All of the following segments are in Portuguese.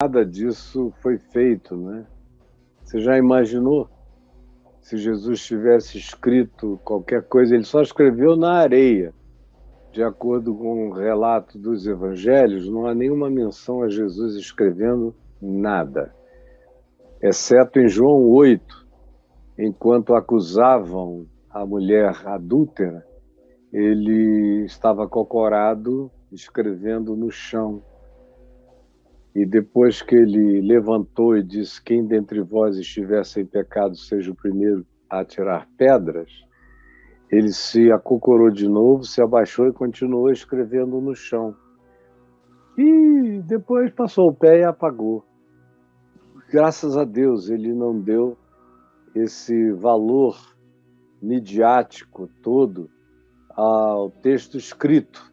Nada disso foi feito, né? Você já imaginou se Jesus tivesse escrito qualquer coisa? Ele só escreveu na areia. De acordo com o relato dos evangelhos, não há nenhuma menção a Jesus escrevendo nada, exceto em João 8, enquanto acusavam a mulher adúltera, ele estava acocorado, escrevendo no chão. E depois que ele levantou e disse: quem dentre vós estiver sem pecado seja o primeiro a atirar pedras, ele se acocorou de novo, se abaixou e continuou escrevendo no chão. E depois passou o pé e apagou. Graças a Deus ele não deu esse valor midiático todo ao texto escrito.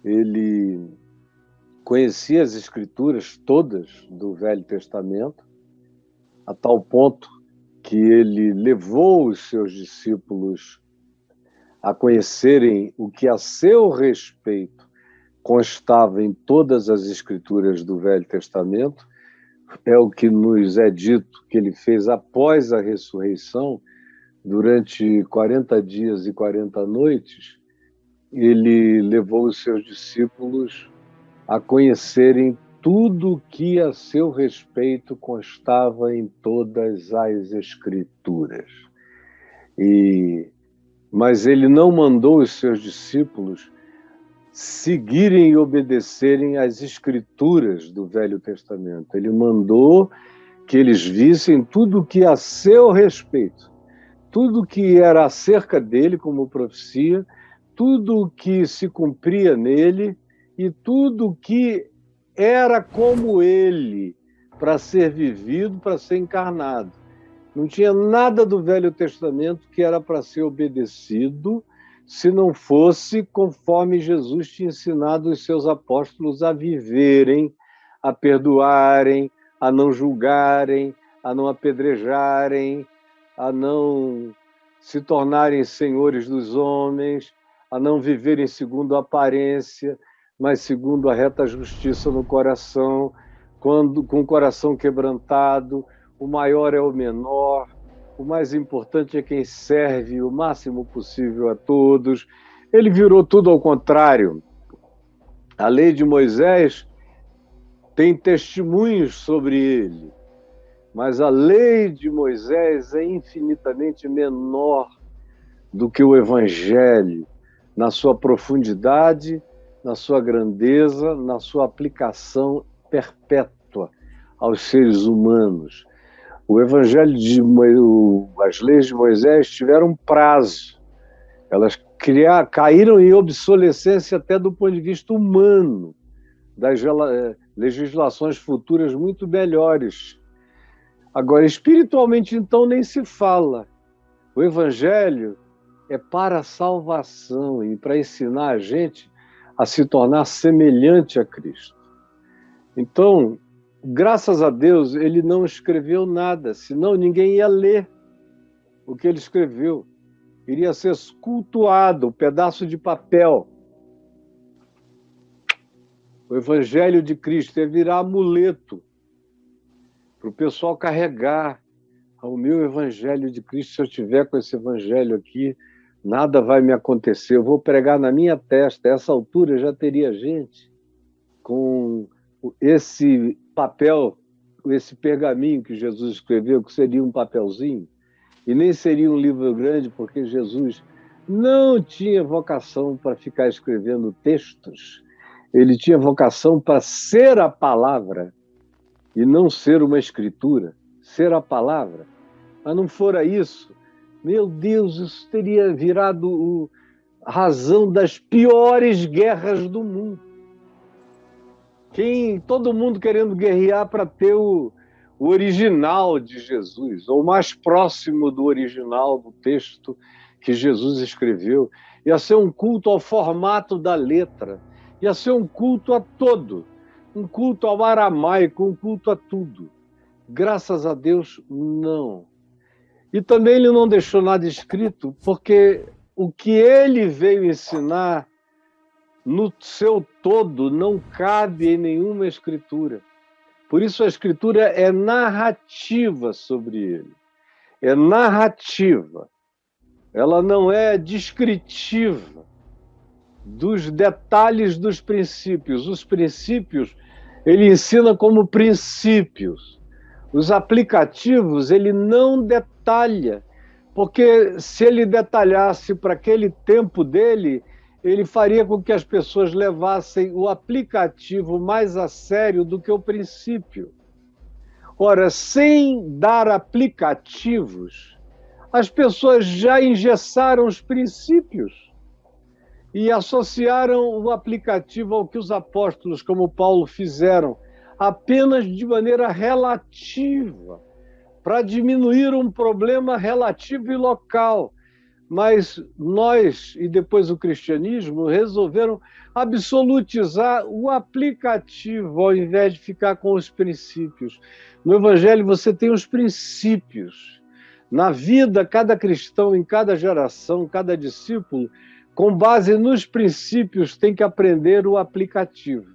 Ele conhecia as escrituras todas do Velho Testamento, a tal ponto que ele levou os seus discípulos a conhecerem o que a seu respeito constava em todas as escrituras do Velho Testamento. É o que nos é dito que ele fez após a ressurreição, durante 40 dias e 40 noites, ele levou os seus discípulos a conhecerem tudo que a seu respeito constava em todas as escrituras. Mas ele não mandou os seus discípulos seguirem e obedecerem às escrituras do Velho Testamento. Ele mandou que eles vissem tudo que a seu respeito, tudo que era acerca dele como profecia, tudo que se cumpria nele e tudo que era como ele, para ser vivido, para ser encarnado. Não tinha nada do Velho Testamento que era para ser obedecido se não fosse conforme Jesus tinha ensinado os seus apóstolos a viverem, a perdoarem, a não julgarem, a não apedrejarem, a não se tornarem senhores dos homens, a não viverem segundo a aparência, mas segundo a reta justiça no coração, com o coração quebrantado. O maior é o menor, o mais importante é quem serve o máximo possível a todos. Ele virou tudo ao contrário. A lei de Moisés tem testemunhos sobre ele, mas a lei de Moisés é infinitamente menor do que o Evangelho, na sua profundidade, na sua grandeza, na sua aplicação perpétua aos seres humanos. O Evangelho as leis de Moisés tiveram prazo. Elas caíram em obsolescência até do ponto de vista humano, das legislações futuras muito melhores. Agora, espiritualmente, então, nem se fala. O Evangelho é para a salvação e para ensinar a gente a se tornar semelhante a Cristo. Então, graças a Deus, ele não escreveu nada, senão ninguém ia ler o que ele escreveu. Iria ser cultuado, um pedaço de papel. O Evangelho de Cristo ia virar amuleto para o pessoal carregar. O meu Evangelho de Cristo, se eu tiver com esse Evangelho aqui, nada vai me acontecer. Eu vou pregar na minha testa. A essa altura já teria gente com esse papel, esse pergaminho que Jesus escreveu, que seria um papelzinho, e nem seria um livro grande, porque Jesus não tinha vocação para ficar escrevendo textos. Ele tinha vocação para ser a palavra e não ser uma escritura, ser a palavra. Mas não fora isso, meu Deus, isso teria virado a razão das piores guerras do mundo. Todo mundo querendo guerrear para ter o original de Jesus, ou mais próximo do original do texto que Jesus escreveu. Ia ser um culto ao formato da letra, ia ser um culto a todo, um culto ao aramaico, um culto a tudo. Graças a Deus, não. E também ele não deixou nada escrito, porque o que ele veio ensinar no seu todo não cabe em nenhuma escritura. Por isso a Escritura é narrativa sobre ele. É narrativa. Ela não é descritiva dos detalhes dos princípios. Os princípios, ele ensina como princípios. Os aplicativos, ele não detalha, porque se ele detalhasse para aquele tempo dele, ele faria com que as pessoas levassem o aplicativo mais a sério do que o princípio. Ora, sem dar aplicativos, as pessoas já engessaram os princípios e associaram o aplicativo ao que os apóstolos, como Paulo, fizeram, apenas de maneira relativa, para diminuir um problema relativo e local. Mas nós, e depois o cristianismo, resolveram absolutizar o aplicativo ao invés de ficar com os princípios. No Evangelho você tem os princípios. Na vida, cada cristão, em cada geração, cada discípulo, com base nos princípios, tem que aprender o aplicativo.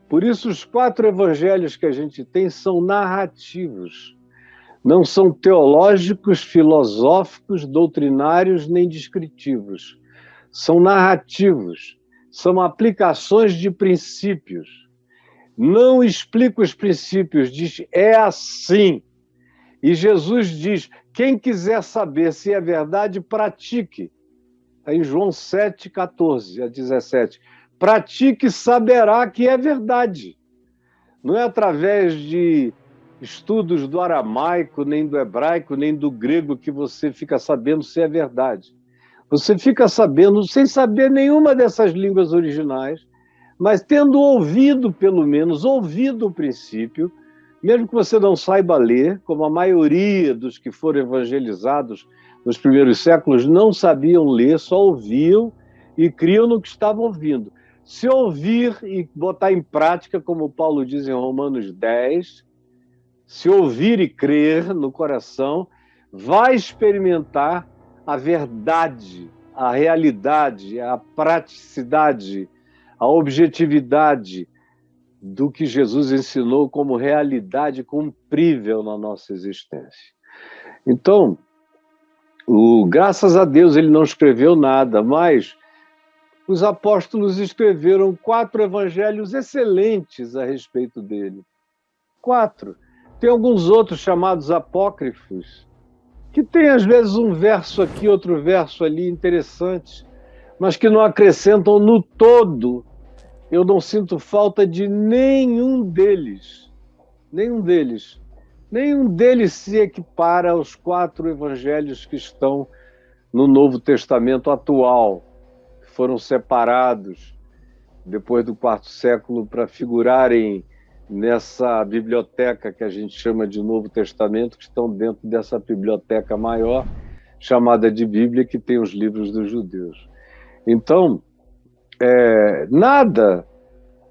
Por isso, os 4 evangelhos que a gente tem são narrativos. Não são teológicos, filosóficos, doutrinários, nem descritivos. São narrativos, são aplicações de princípios. Não explica os princípios, diz, é assim. E Jesus diz, quem quiser saber se é verdade, pratique. Está em João 7, 14 a 17. Pratique e saberá que é verdade. Não é através de estudos do aramaico, nem do hebraico, nem do grego que você fica sabendo se é verdade. Você fica sabendo, sem saber nenhuma dessas línguas originais, mas tendo ouvido, pelo menos, ouvido o princípio, mesmo que você não saiba ler, como a maioria dos que foram evangelizados nos primeiros séculos não sabiam ler, só ouviam e criam no que estavam ouvindo. Se ouvir e botar em prática, como Paulo diz em Romanos 10, se ouvir e crer no coração, vai experimentar a verdade, a realidade, a praticidade, a objetividade do que Jesus ensinou como realidade cumprível na nossa existência. Então, graças a Deus ele não escreveu nada, mas os apóstolos escreveram 4 evangelhos excelentes a respeito dele. 4. Tem alguns outros chamados apócrifos, que tem às vezes um verso aqui, outro verso ali, interessantes, mas que não acrescentam no todo. Eu não sinto falta de nenhum deles. Nenhum deles. Nenhum deles se equipara aos 4 evangelhos que estão no Novo Testamento atual, que foram separados depois do 4º século para figurarem nessa biblioteca que a gente chama de Novo Testamento, que estão dentro dessa biblioteca maior, chamada de Bíblia, que tem os livros dos judeus. Então, nada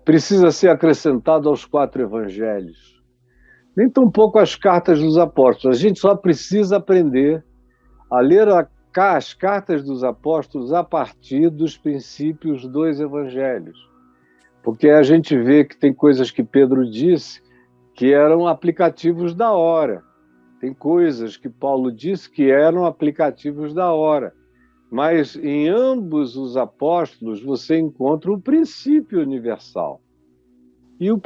precisa ser acrescentado aos 4 evangelhos, nem tampouco as cartas dos apóstolos. A gente só precisa aprender a ler as cartas dos apóstolos a partir dos princípios dos evangelhos. Porque a gente vê que tem coisas que Pedro disse que eram aplicativos da hora. Tem coisas que Paulo disse que eram aplicativos da hora. Mas em ambos os apóstolos você encontra o princípio universal e o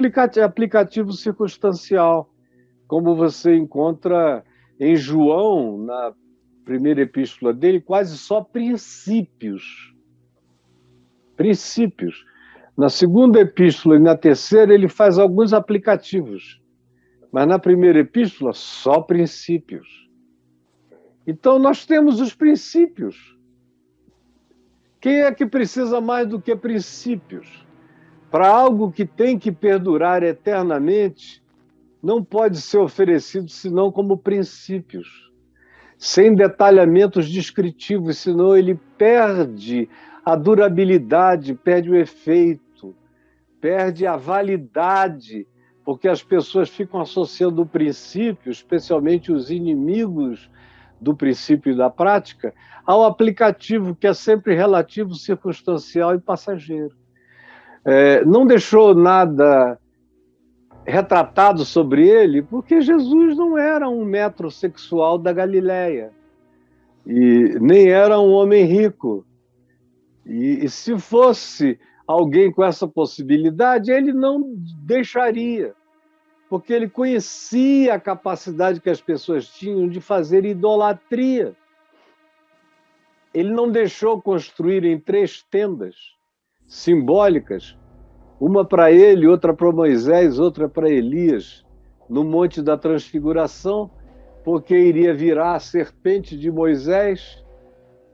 aplicativo circunstancial, como você encontra em João, na primeira epístola dele, quase só princípios. Princípios. Na segunda epístola e na terceira ele faz alguns aplicativos, mas na primeira epístola só princípios. Então nós temos os princípios. Quem é que precisa mais do que princípios? Para algo que tem que perdurar eternamente, não pode ser oferecido senão como princípios, sem detalhamentos descritivos, senão ele perde a durabilidade, perde o efeito, perde a validade, porque as pessoas ficam associando o princípio, especialmente os inimigos do princípio e da prática, ao aplicativo, que é sempre relativo, circunstancial e passageiro. Não deixou nada retratado sobre ele, porque Jesus não era um metrosexual da Galileia, e nem era um homem rico. E se fosse alguém com essa possibilidade, ele não deixaria, porque ele conhecia a capacidade que as pessoas tinham de fazer idolatria. Ele não deixou construírem 3 tendas simbólicas, uma para ele, outra para Moisés, outra para Elias, no Monte da Transfiguração, porque iria virar a serpente de Moisés,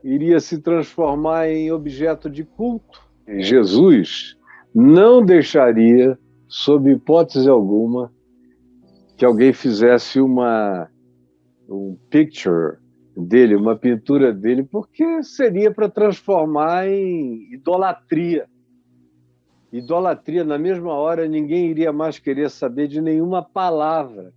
iria se transformar em objeto de culto. E Jesus não deixaria, sob hipótese alguma, que alguém fizesse um picture dele, uma pintura dele, porque seria para transformar em idolatria. Idolatria, na mesma hora, ninguém iria mais querer saber de nenhuma palavra.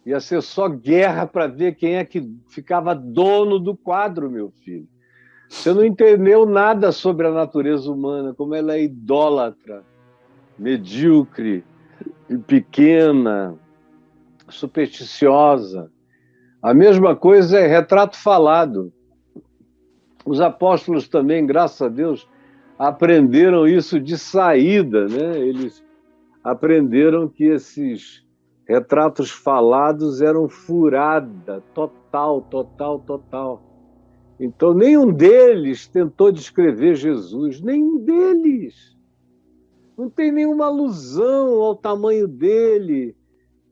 Ia ser só guerra para ver quem é que ficava dono do quadro, meu filho. Você não entendeu nada sobre a natureza humana, como ela é idólatra, medíocre, pequena, supersticiosa. A mesma coisa é retrato falado. Os apóstolos também, graças a Deus, aprenderam isso de saída, né? Eles aprenderam que esses retratos falados eram furada, total, total, total. Então, nenhum deles tentou descrever Jesus, nenhum deles. Não tem nenhuma alusão ao tamanho dele.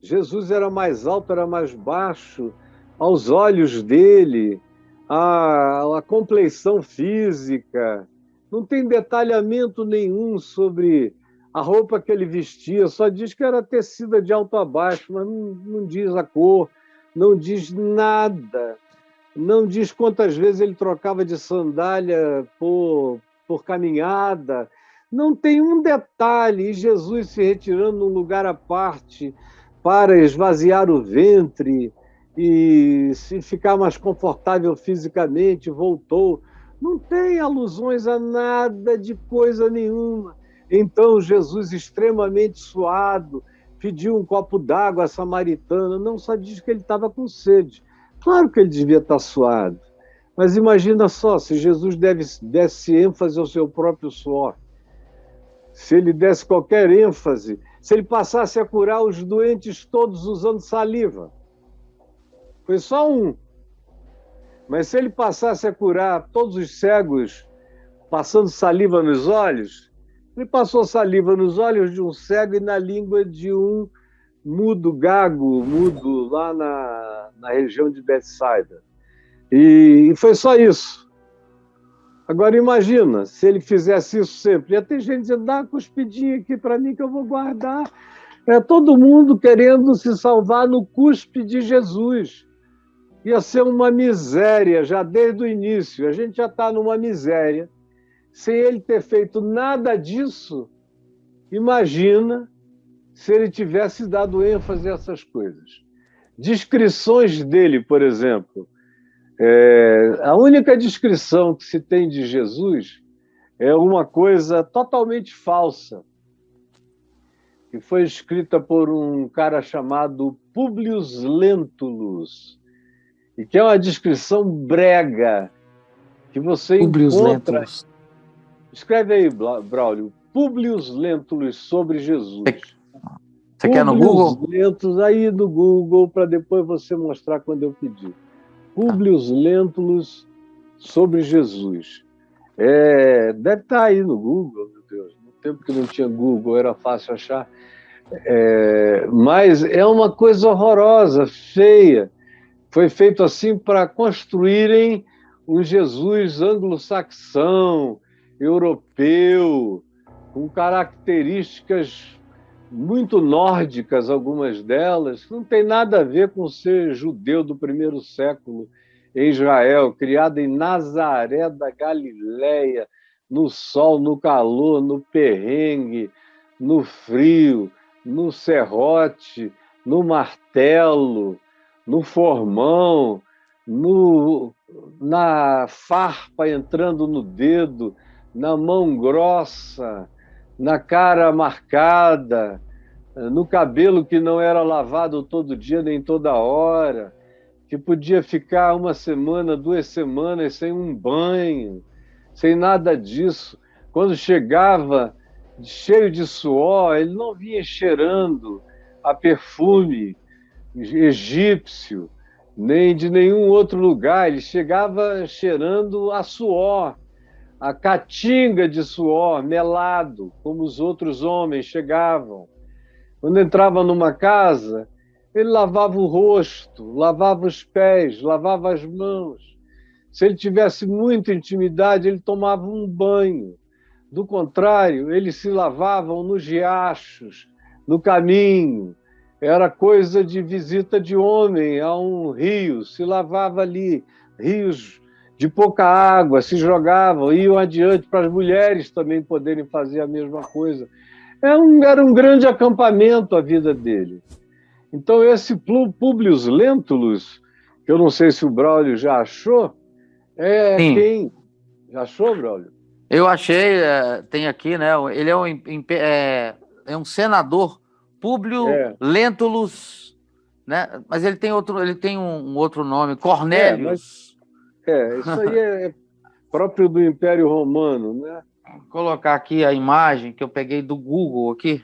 Jesus era mais alto, era mais baixo, aos olhos dele, a compleição física. Não tem detalhamento nenhum sobre a roupa que ele vestia, só diz que era tecida de alto a baixo, mas não diz a cor, não diz nada. Não diz quantas vezes ele trocava de sandália por caminhada. Não tem um detalhe. E Jesus se retirando num lugar à parte para esvaziar o ventre e se ficar mais confortável fisicamente, voltou. Não tem alusões a nada de coisa nenhuma. Então Jesus, extremamente suado, pediu um copo d'água à samaritana. Não, só diz que ele estava com sede. Claro que ele devia estar suado, mas imagina só, se Jesus desse ênfase ao seu próprio suor, se ele desse qualquer ênfase, se ele passasse a curar os doentes todos usando saliva. Foi só um. Mas se ele passasse a curar todos os cegos passando saliva nos olhos, ele passou saliva nos olhos de um cego e na língua de um mudo, gago, mudo, lá na região de Betsaida. E foi só isso. Agora imagina, se ele fizesse isso sempre, ia ter gente dizendo, dá uma cuspidinha aqui para mim que eu vou guardar. É todo mundo querendo se salvar no cuspe de Jesus. Ia ser uma miséria já desde o início. A gente já está numa miséria. Sem ele ter feito nada disso, imagina se ele tivesse dado ênfase a essas coisas. Descrições dele, por exemplo. A única descrição que se tem de Jesus é uma coisa totalmente falsa, que foi escrita por um cara chamado Publio Lentulus, e que é uma descrição brega, que você encontra... Escreve aí, Braulio, Publio Lentulus sobre Jesus. Você quer no Google? Lentulus, aí no Google, para depois você mostrar quando eu pedir. Publio Lentulus sobre Jesus. Deve estar aí no Google, meu Deus. No tempo que não tinha Google, era fácil achar. Mas é uma coisa horrorosa, feia. Foi feito assim para construírem um Jesus anglo-saxão, europeu, com características muito nórdicas, algumas delas, não tem nada a ver com ser judeu do primeiro século em Israel, criado em Nazaré da Galileia, no sol, no calor, no perrengue, no frio, no serrote, no martelo, no formão, na farpa entrando no dedo, na mão grossa, na cara marcada, no cabelo que não era lavado todo dia nem toda hora, que podia ficar uma semana, 2 semanas sem um banho, sem nada disso. Quando chegava cheio de suor, ele não vinha cheirando a perfume egípcio, nem de nenhum outro lugar. Ele chegava cheirando a suor, a caatinga de suor, melado, como os outros homens chegavam. Quando entrava numa casa, ele lavava o rosto, lavava os pés, lavava as mãos. Se ele tivesse muita intimidade, ele tomava um banho. Do contrário, eles se lavavam nos riachos, no caminho. Era coisa de visita de homem a um rio, se lavava ali. Rios de pouca água, se jogavam, iam adiante para as mulheres também poderem fazer a mesma coisa. Era um grande acampamento a vida dele. Então, esse Públio Lentulus, que eu não sei se o Braulio já achou, Sim. quem? Já achou, Braulio? Eu achei, tem aqui, né? Ele é um senador, Públio Lentulus, né? Mas ele tem um outro nome, Cornélius. Isso aí é próprio do Império Romano, né? Vou colocar aqui a imagem que eu peguei do Google aqui.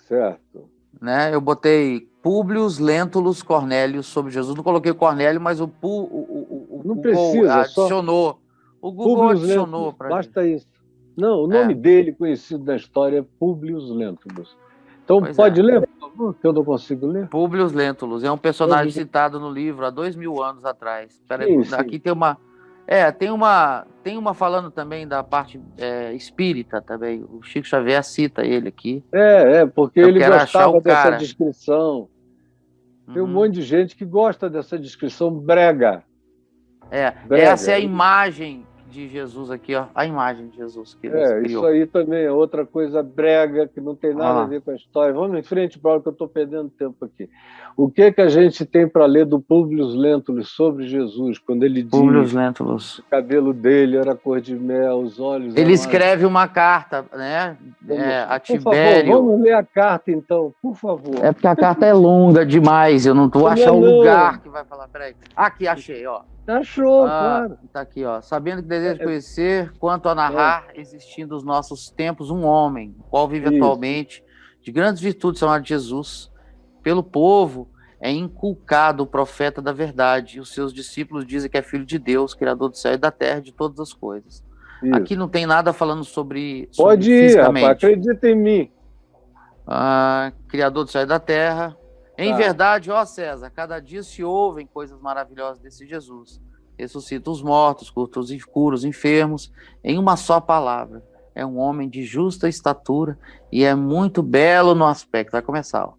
Certo. Né? Eu botei Públio Lentulus Cornélius sobre Jesus. Não coloquei Cornélio, mas o não Google precisa, adicionou. Só... O Google adicionou para basta isso. Não, o nome dele conhecido na história é Públio Lentulus. Então, pode ler, por favor, que eu não consigo ler. Públio Lentulus é um personagem citado no livro há 2000 anos atrás. Sim. Aqui tem uma falando também da parte espírita também. O Chico Xavier cita ele aqui. Porque ele gostava dessa descrição. Tem um monte de gente que gosta dessa descrição brega. Essa é a imagem de Jesus aqui, ó. A imagem de Jesus que ele criou. Isso aí também é outra coisa brega que não tem nada a ver com a história. Vamos em frente, Paulo, que eu estou perdendo tempo aqui. O que a gente tem para ler do Públio Lentulus sobre Jesus, quando ele diz Lentulus. O cabelo dele era cor de mel, os olhos... Ele escreve uma carta, né? A Tibério. Por favor, vamos ler a carta, então, por favor. É porque a carta é longa demais, eu não estou achando o lugar que vai falar. Peraí. Aqui, achei, ó. Achou, claro. Tá aqui, ó. Sabendo que deseja conhecer, quanto a narrar, existindo nos nossos tempos um homem, o qual vive atualmente de grandes virtudes, chamado Jesus. Pelo povo é inculcado o profeta da verdade, e os seus discípulos dizem que é filho de Deus, criador do céu e da terra, de todas as coisas. Aqui não tem nada falando sobre Pode ir, rapaz, acredita em mim. Criador do céu e da terra. Em verdade, ó César, cada dia se ouvem coisas maravilhosas desse Jesus. Ressuscita os mortos, cura os enfermos, em uma só palavra. É um homem de justa estatura e é muito belo no aspecto. Vai começar, ó.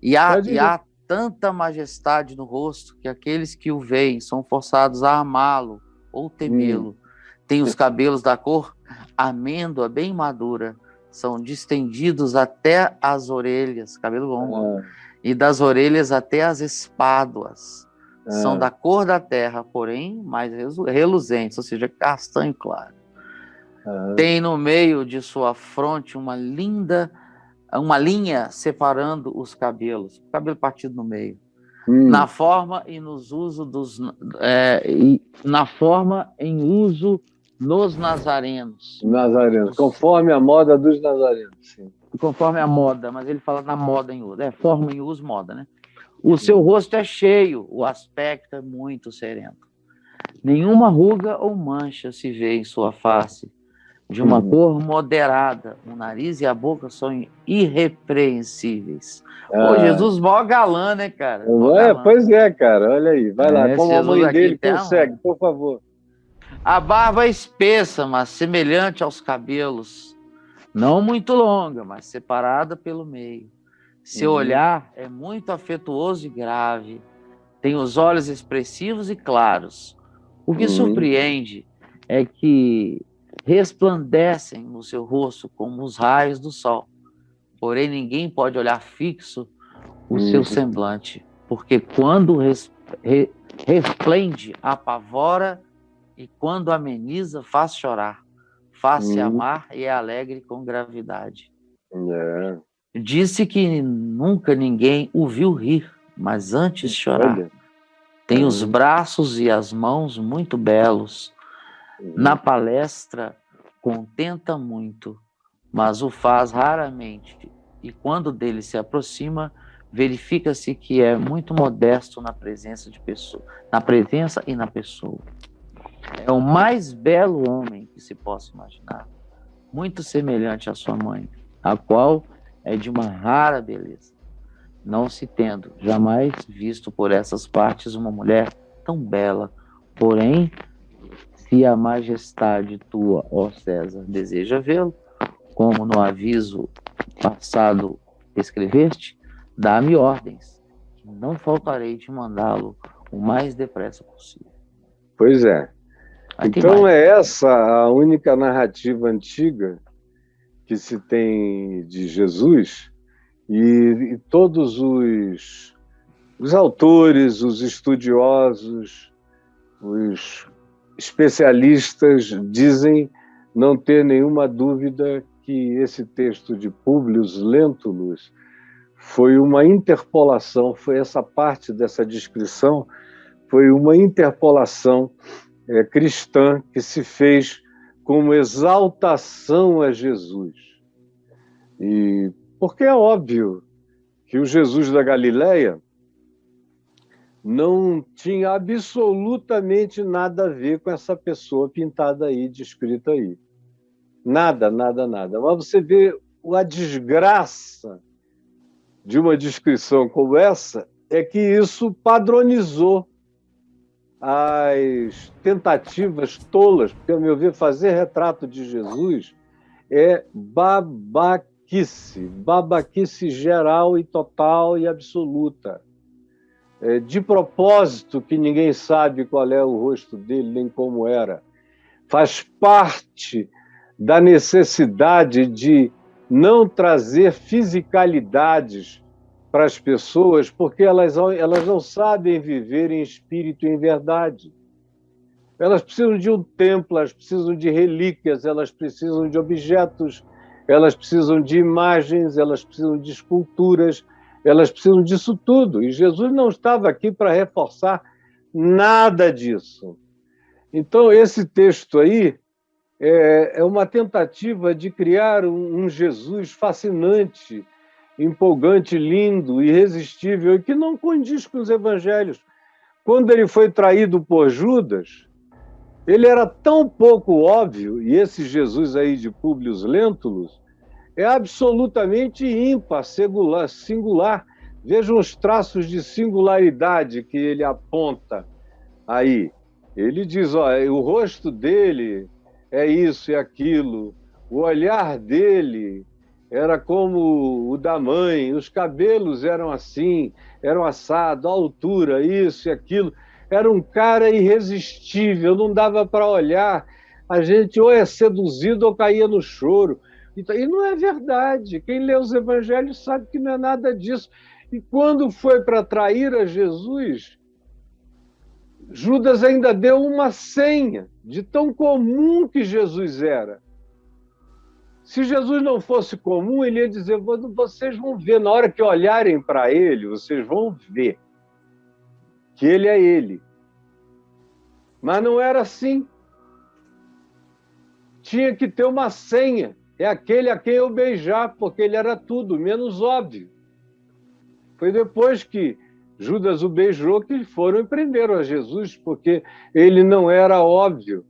E há tanta majestade no rosto que aqueles que o veem são forçados a amá-lo ou temê-lo. Tem os cabelos da cor amêndoa bem madura, são distendidos até as orelhas, cabelo longo, e das orelhas até as espáduas. São da cor da terra, porém mais reluzentes, ou seja, castanho claro. Tem no meio de sua fronte uma linha separando os cabelos, cabelo partido no meio. Na forma e nos uso nos nazarenos. Conforme a moda dos nazarenos, sim. Conforme a moda, mas ele fala na moda em uso. Forma em uso, moda, né? O seu rosto é cheio, o aspecto é muito sereno. Nenhuma ruga ou mancha se vê em sua face. De uma cor moderada, o nariz e a boca são irrepreensíveis. Pô, Jesus mó galã, né, cara? Pois é, cara, olha aí. Vai lá, como a mãe dele consegue, por favor. A barba é espessa, mas semelhante aos cabelos. Não muito longa, mas separada pelo meio. Seu olhar é muito afetuoso e grave. Tem os olhos expressivos e claros. O que surpreende é que resplandecem no seu rosto como os raios do sol. Porém, ninguém pode olhar fixo o seu semblante, porque quando resplende, apavora, e quando ameniza, faz chorar. Faz-se amar e é alegre com gravidade. Disse que nunca ninguém o viu rir, mas antes chorar. Olha. Tem os braços e as mãos muito belos. Na palestra contenta muito, mas o faz raramente. E quando dele se aproxima, verifica-se que é muito modesto na presença de pessoa, na presença e na pessoa. É o mais belo homem que se possa imaginar, muito semelhante à sua mãe, a qual é de uma rara beleza, não se tendo jamais visto por essas partes uma mulher tão bela. Porém, se a majestade tua, ó César, deseja vê-lo, como no aviso passado escreveste, dá-me ordens, que não faltarei de mandá-lo o mais depressa possível. Pois é. Então é essa a única narrativa antiga que se tem de Jesus, e todos os autores, os estudiosos, os especialistas dizem não ter nenhuma dúvida que esse texto de Públio Lentulus foi uma interpolação, foi essa parte dessa descrição, foi uma interpolação cristã que se fez como exaltação a Jesus. E porque é óbvio que o Jesus da Galileia não tinha absolutamente nada a ver com essa pessoa pintada aí, descrita aí. Nada, nada, nada. Mas você vê a desgraça de uma descrição como essa, é que isso padronizou as tentativas tolas, porque, ao meu ver, fazer retrato de Jesus é babaquice geral e total e absoluta. De propósito, que ninguém sabe qual é o rosto dele, nem como era. Faz parte da necessidade de não trazer fisicalidades para as pessoas, porque elas não sabem viver em espírito e em verdade. Elas precisam de um templo, elas precisam de relíquias, elas precisam de objetos, elas precisam de imagens, elas precisam de esculturas, elas precisam disso tudo. E Jesus não estava aqui para reforçar nada disso. Então, esse texto aí é uma tentativa de criar um Jesus fascinante, empolgante, lindo, irresistível, e que não condiz com os evangelhos. Quando ele foi traído por Judas, ele era tão pouco óbvio, e esse Jesus aí de Públio Lentulus é absolutamente ímpar, singular. Vejam os traços de singularidade que ele aponta aí. Ele diz, o rosto dele é isso e aquilo, o olhar dele era como o da mãe, os cabelos eram assim, eram assado, a altura, isso e aquilo. Era um cara irresistível, não dava para olhar. A gente ou é seduzido ou caía no choro. E não é verdade. Quem lê os evangelhos sabe que não é nada disso. E quando foi para trair a Jesus, Judas ainda deu uma senha de tão comum que Jesus era. Se Jesus não fosse comum, ele ia dizer, vocês vão ver, na hora que olharem para ele, vocês vão ver que ele é ele. Mas não era assim. Tinha que ter uma senha. É aquele a quem eu beijar, porque ele era tudo, menos óbvio. Foi depois que Judas o beijou que foram e prenderam a Jesus, porque ele não era óbvio.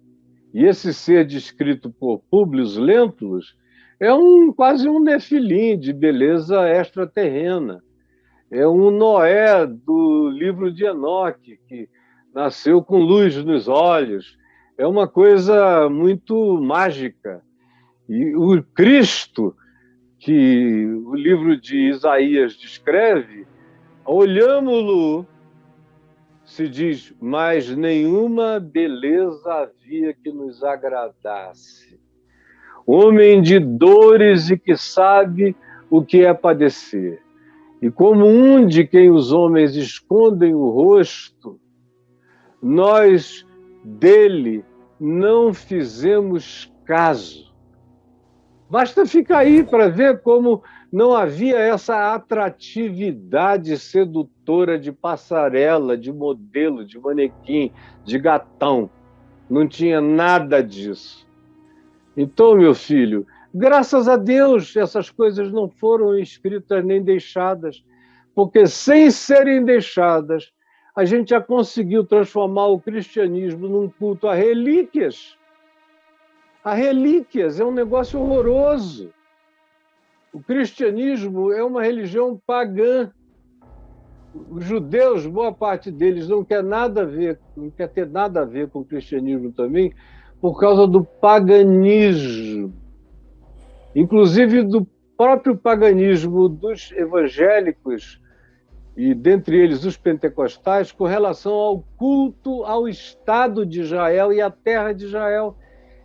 E esse ser descrito por Públio Lentulus é quase um nefilim de beleza extraterrena. É um Noé do livro de Enoque, que nasceu com luz nos olhos. É uma coisa muito mágica. E o Cristo, que o livro de Isaías descreve, olhamo-lo, se diz, mas nenhuma beleza havia que nos agradasse. Homem de dores e que sabe o que é padecer. E como um de quem os homens escondem o rosto, nós dele não fizemos caso. Basta ficar aí para ver como Não havia essa atratividade sedutora de passarela, de modelo, de manequim, de gatão. Não tinha nada disso. Então, meu filho, graças a Deus, essas coisas não foram escritas nem deixadas, porque sem serem deixadas, a gente já conseguiu transformar o cristianismo num culto a relíquias. A relíquias é um negócio horroroso. O cristianismo é uma religião pagã. Os judeus, boa parte deles, não quer ter nada a ver com o cristianismo também, por causa do paganismo. Inclusive do próprio paganismo dos evangélicos, e dentre eles os pentecostais, com relação ao culto ao Estado de Israel e à terra de Israel.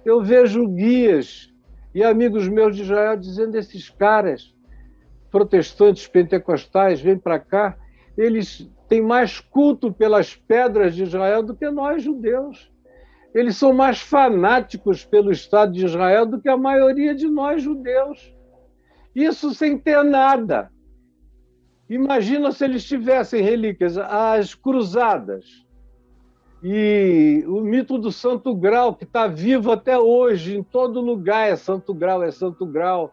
Eu vejo guias e amigos meus de Israel dizendo: esses caras, protestantes pentecostais, vêm para cá, eles têm mais culto pelas pedras de Israel do que nós, judeus. Eles são mais fanáticos pelo Estado de Israel do que a maioria de nós, judeus. Isso sem ter nada. Imagina se eles tivessem relíquias, as cruzadas e o mito do Santo Grau, que está vivo até hoje, em todo lugar é Santo Grau, é Santo Grau.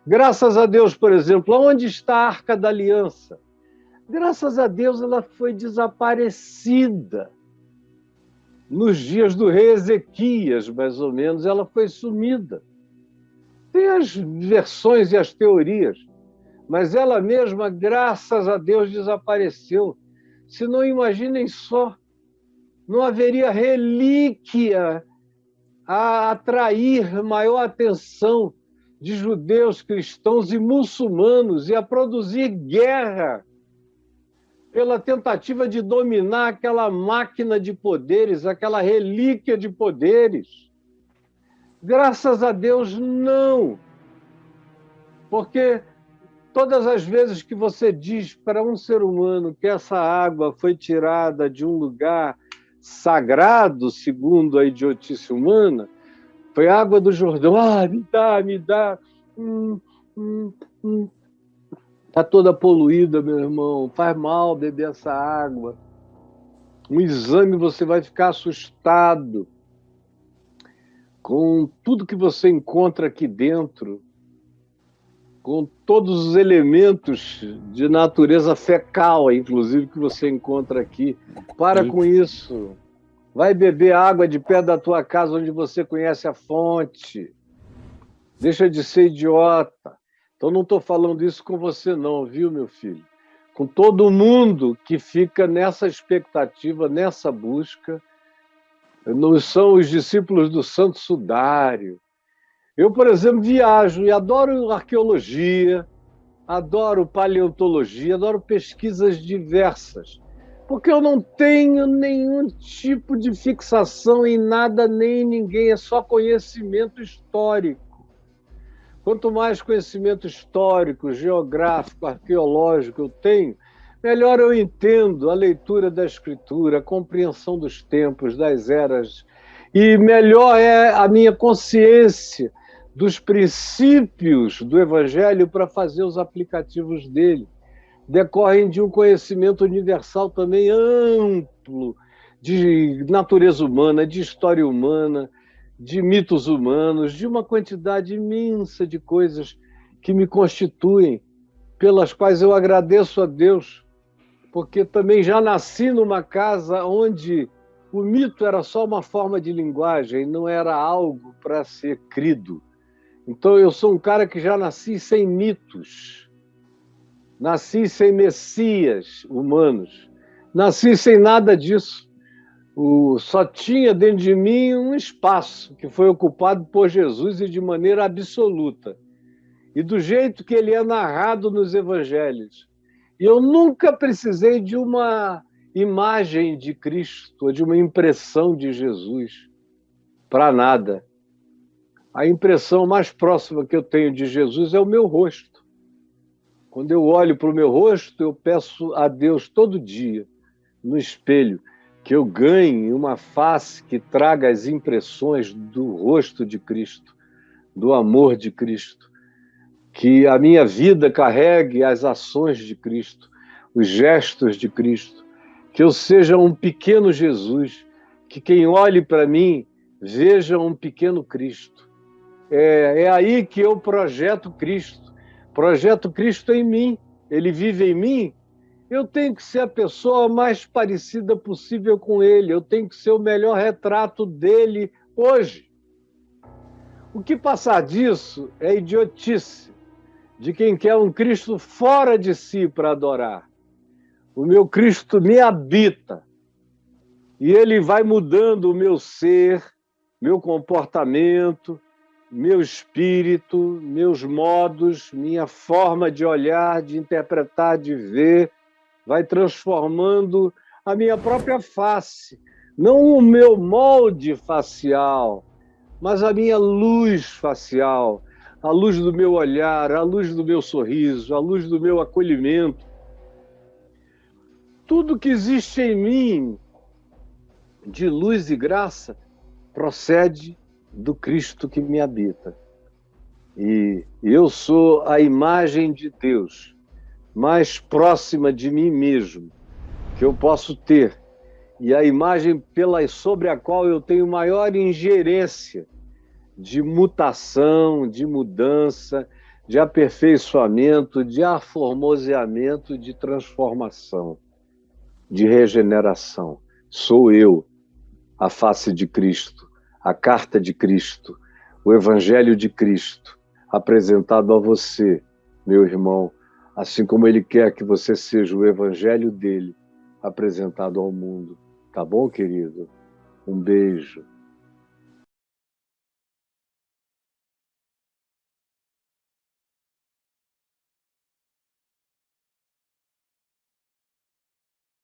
Graças a Deus, por exemplo, onde está a Arca da Aliança? Graças a Deus ela foi desaparecida. Nos dias do rei Ezequias, mais ou menos, ela foi sumida. Tem as versões e as teorias, mas ela mesma, graças a Deus, desapareceu. Se não, imaginem só, não haveria relíquia a atrair maior atenção de judeus, cristãos e muçulmanos e a produzir guerra pela tentativa de dominar aquela máquina de poderes, aquela relíquia de poderes. Graças a Deus, não. Porque todas as vezes que você diz para um ser humano que essa água foi tirada de um lugar sagrado, segundo a idiotice humana, foi água do Jordão, me dá. Está toda poluída, meu irmão, faz mal beber essa água. Um exame você vai ficar assustado com tudo que você encontra aqui dentro, com todos os elementos de natureza fecal, inclusive, que você encontra aqui. Para com isso. Vai beber água de pé da tua casa, onde você conhece a fonte. Deixa de ser idiota. Então, não estou falando isso com você não, viu, meu filho? Com todo mundo que fica nessa expectativa, nessa busca. Não são os discípulos do Santo Sudário. Eu, por exemplo, viajo e adoro arqueologia, adoro paleontologia, adoro pesquisas diversas, porque eu não tenho nenhum tipo de fixação em nada nem em ninguém, é só conhecimento histórico. Quanto mais conhecimento histórico, geográfico, arqueológico eu tenho, melhor eu entendo a leitura da Escritura, a compreensão dos tempos, das eras, e melhor é a minha consciência dos princípios do Evangelho para fazer os aplicativos dele. Decorrem de um conhecimento universal também amplo, de natureza humana, de história humana, de mitos humanos, de uma quantidade imensa de coisas que me constituem, pelas quais eu agradeço a Deus, porque também já nasci numa casa onde o mito era só uma forma de linguagem, não era algo para ser crido. Então eu sou um cara que já nasci sem mitos, nasci sem messias humanos, nasci sem nada disso. Só tinha dentro de mim um espaço que foi ocupado por Jesus e de maneira absoluta. E do jeito que ele é narrado nos evangelhos. E eu nunca precisei de uma imagem de Cristo, ou de uma impressão de Jesus, para nada. A impressão mais próxima que eu tenho de Jesus é o meu rosto. Quando eu olho para o meu rosto, eu peço a Deus todo dia, no espelho, que eu ganhe uma face que traga as impressões do rosto de Cristo, do amor de Cristo, que a minha vida carregue as ações de Cristo, os gestos de Cristo, que eu seja um pequeno Jesus, que quem olhe para mim veja um pequeno Cristo. É aí que eu projeto Cristo em mim, ele vive em mim. Eu tenho que ser a pessoa mais parecida possível com ele, eu tenho que ser o melhor retrato dele hoje. O que passar disso é idiotice de quem quer um Cristo fora de si para adorar. O meu Cristo me habita e ele vai mudando o meu ser, meu comportamento, meu espírito, meus modos, minha forma de olhar, de interpretar, de ver, vai transformando a minha própria face, não o meu molde facial, mas a minha luz facial, a luz do meu olhar, a luz do meu sorriso, a luz do meu acolhimento. Tudo que existe em mim de luz e graça procede do Cristo que me habita. E eu sou a imagem de Deus mais próxima de mim mesmo que eu posso ter, e a imagem sobre a qual eu tenho maior ingerência de mutação, de mudança, de aperfeiçoamento, de aformoseamento, de transformação, de regeneração. Sou eu, a face de Cristo, a carta de Cristo, o Evangelho de Cristo, apresentado a você, meu irmão, assim como Ele quer que você seja o Evangelho dele, apresentado ao mundo. Tá bom, querido? Um beijo.